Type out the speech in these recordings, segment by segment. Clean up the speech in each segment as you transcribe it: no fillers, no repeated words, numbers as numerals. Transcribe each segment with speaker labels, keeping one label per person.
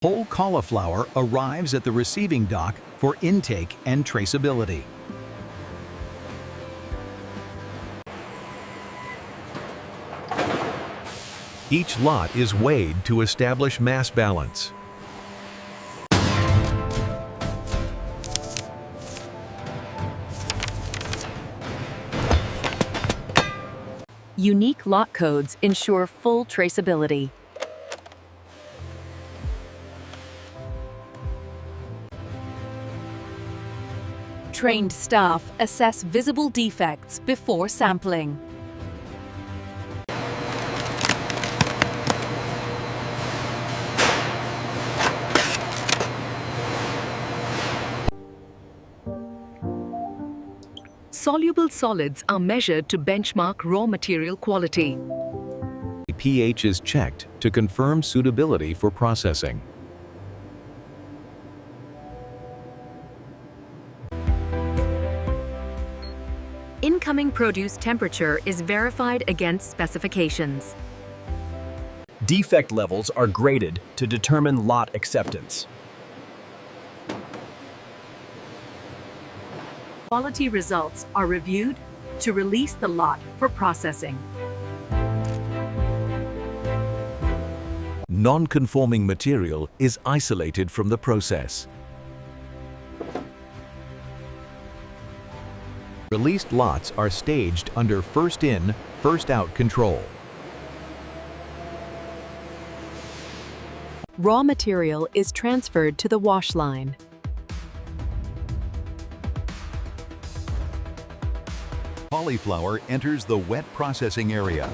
Speaker 1: Whole cauliflower arrives at the receiving dock for intake and traceability. Each lot is weighed to establish mass balance.
Speaker 2: Unique lot codes ensure full traceability. Trained staff assess visible defects before sampling. Soluble solids are measured to benchmark raw material quality.
Speaker 1: pH is checked to confirm suitability for processing.
Speaker 2: Incoming produce temperature is verified against specifications.
Speaker 3: Defect levels are graded to determine lot acceptance.
Speaker 2: Quality results are reviewed to release the lot for processing.
Speaker 1: Non-conforming material is isolated from the process. Released lots are staged under first in, first out control.
Speaker 2: Raw material is transferred to the wash line.
Speaker 1: Cauliflower enters the wet processing area.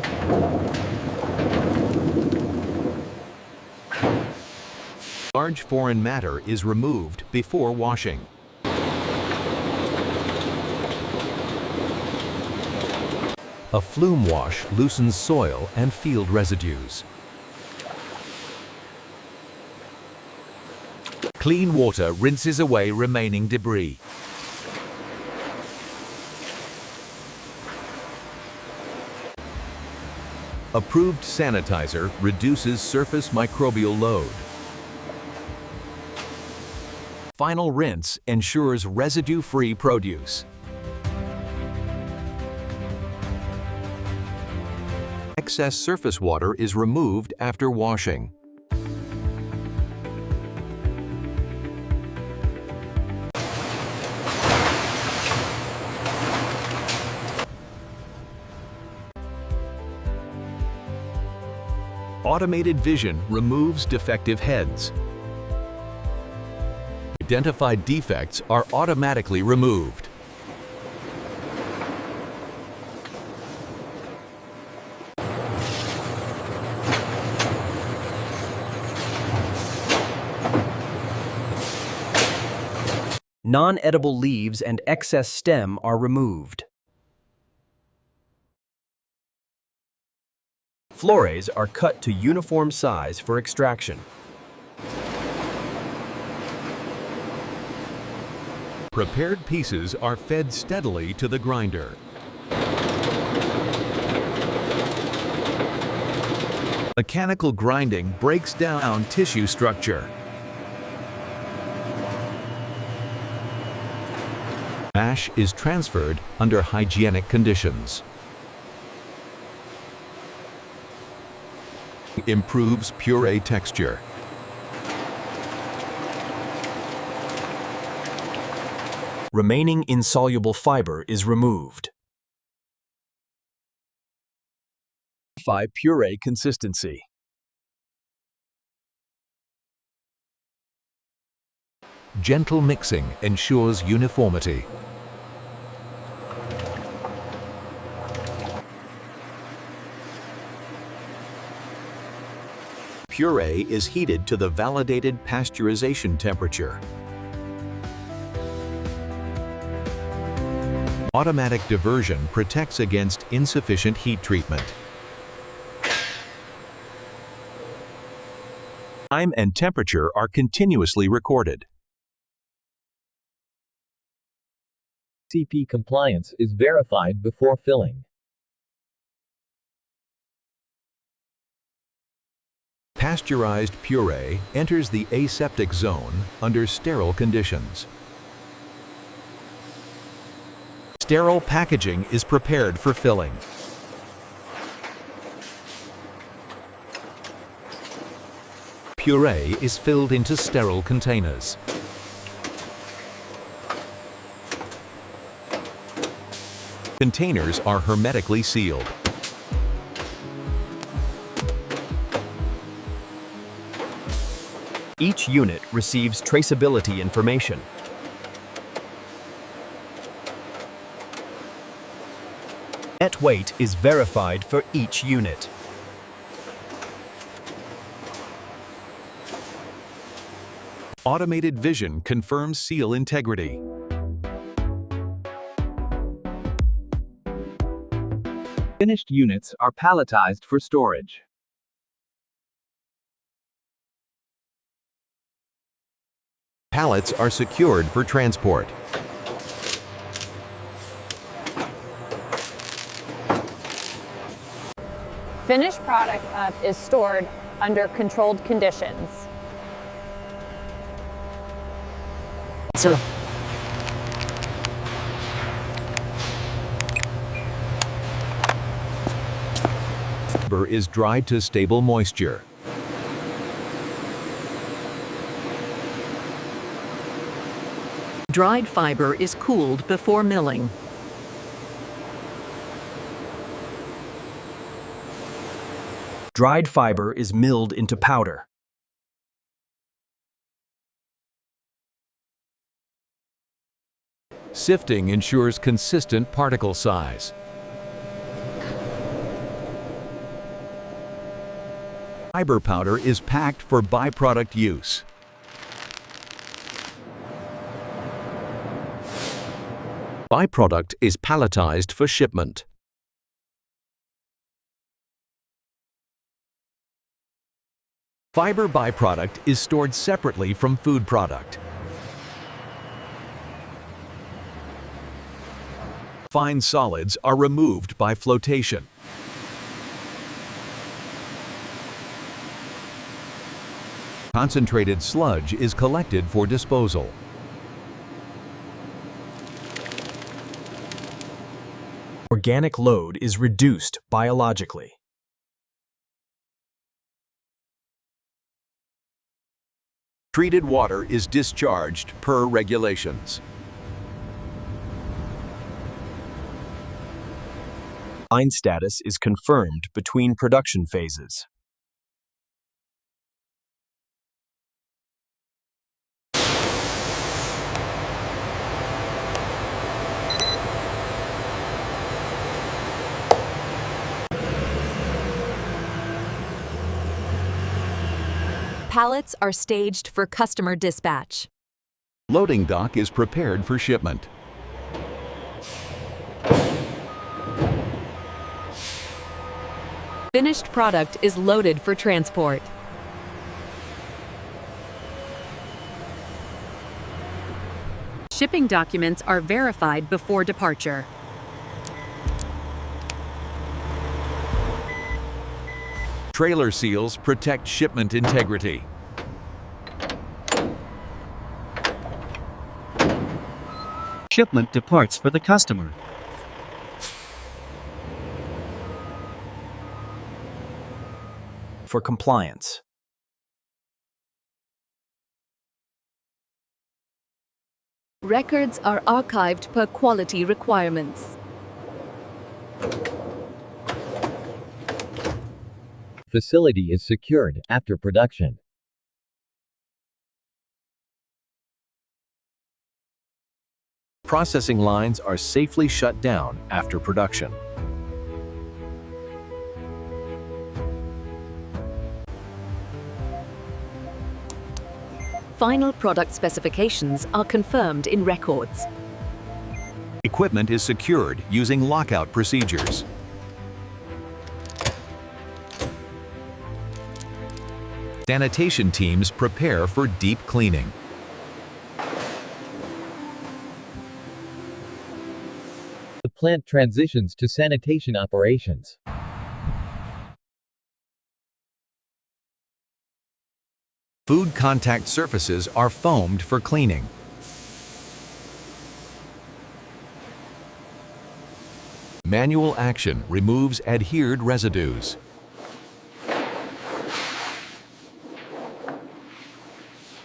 Speaker 1: Large foreign matter is removed before washing. A flume wash loosens soil and field residues. Clean water rinses away remaining debris. Approved sanitizer reduces surface microbial load. Final rinse ensures residue-free produce. Excess surface water is removed after washing. Automated vision removes defective heads. Identified defects are automatically removed.
Speaker 3: Non-edible leaves and excess stem are removed. Florets are cut to uniform size for extraction.
Speaker 1: Prepared pieces are fed steadily to the grinder. Mechanical grinding breaks down tissue structure. Mash is transferred under hygienic conditions. Improves puree texture.
Speaker 3: Remaining insoluble fiber is removed. Puree consistency.
Speaker 1: Gentle mixing ensures uniformity. Puree is heated to the validated pasteurization temperature. Automatic diversion protects against insufficient heat treatment. Time and temperature are continuously recorded.
Speaker 4: CP compliance is verified before filling.
Speaker 1: Pasteurized puree enters the aseptic zone under sterile conditions. Sterile packaging is prepared for filling. Puree is filled into sterile containers. Containers are hermetically sealed.
Speaker 3: Each unit receives traceability information. Net weight is verified for each unit.
Speaker 1: Automated vision confirms seal integrity.
Speaker 4: Finished units are palletized for storage.
Speaker 1: Pallets are secured for transport.
Speaker 5: Finished product is stored under controlled conditions.
Speaker 1: Fiber is dried to stable moisture.
Speaker 2: Dried fiber is cooled before milling.
Speaker 3: Dried fiber is milled into powder.
Speaker 1: Sifting ensures consistent particle size. Fiber powder is packed for byproduct use. Byproduct is palletized for shipment. Fiber byproduct is stored separately from food product. Fine solids are removed by flotation. Concentrated sludge is collected for disposal.
Speaker 3: Organic load is reduced biologically.
Speaker 1: Treated water is discharged per regulations.
Speaker 3: Fine status is confirmed between production phases.
Speaker 2: Pallets are staged for customer dispatch.
Speaker 1: Loading dock is prepared for shipment.
Speaker 2: Finished product is loaded for transport. Shipping documents are verified before departure.
Speaker 1: Trailer seals protect shipment integrity.
Speaker 6: Shipment departs for the customer.
Speaker 3: For compliance.
Speaker 2: Records are archived per quality requirements.
Speaker 4: Facility is secured after production.
Speaker 3: Processing lines are safely shut down after production.
Speaker 2: Final product specifications are confirmed in records.
Speaker 1: Equipment is secured using lockout procedures. Sanitation teams prepare for deep cleaning.
Speaker 4: The plant transitions to sanitation operations.
Speaker 1: Food contact surfaces are foamed for cleaning. Manual action removes adhered residues.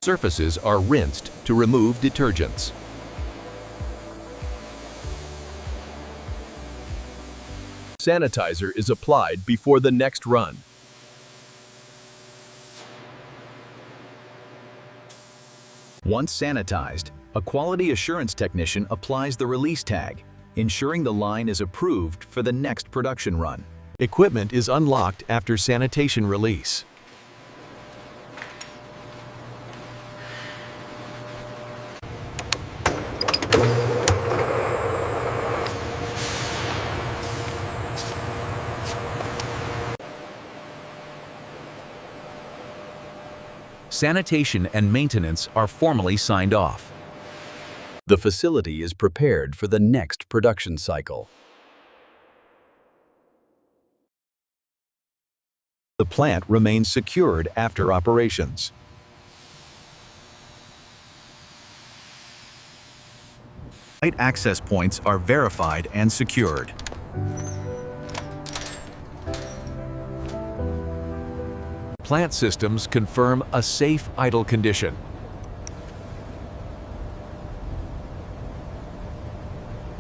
Speaker 1: Surfaces are rinsed to remove detergents.
Speaker 3: Sanitizer is applied before the next run.
Speaker 1: Once sanitized, a quality assurance technician applies the release tag, ensuring the line is approved for the next production run. Equipment is unlocked after sanitation release. Sanitation and maintenance are formally signed off. The facility is prepared for the next production cycle. The plant remains secured after operations. Site access points are verified and secured. Plant systems confirm a safe idle condition.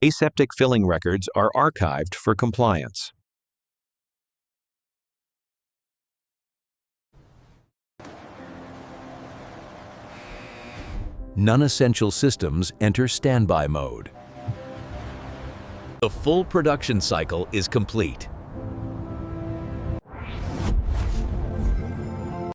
Speaker 1: Aseptic filling records are archived for compliance. Non-essential systems enter standby mode. The full production cycle is complete.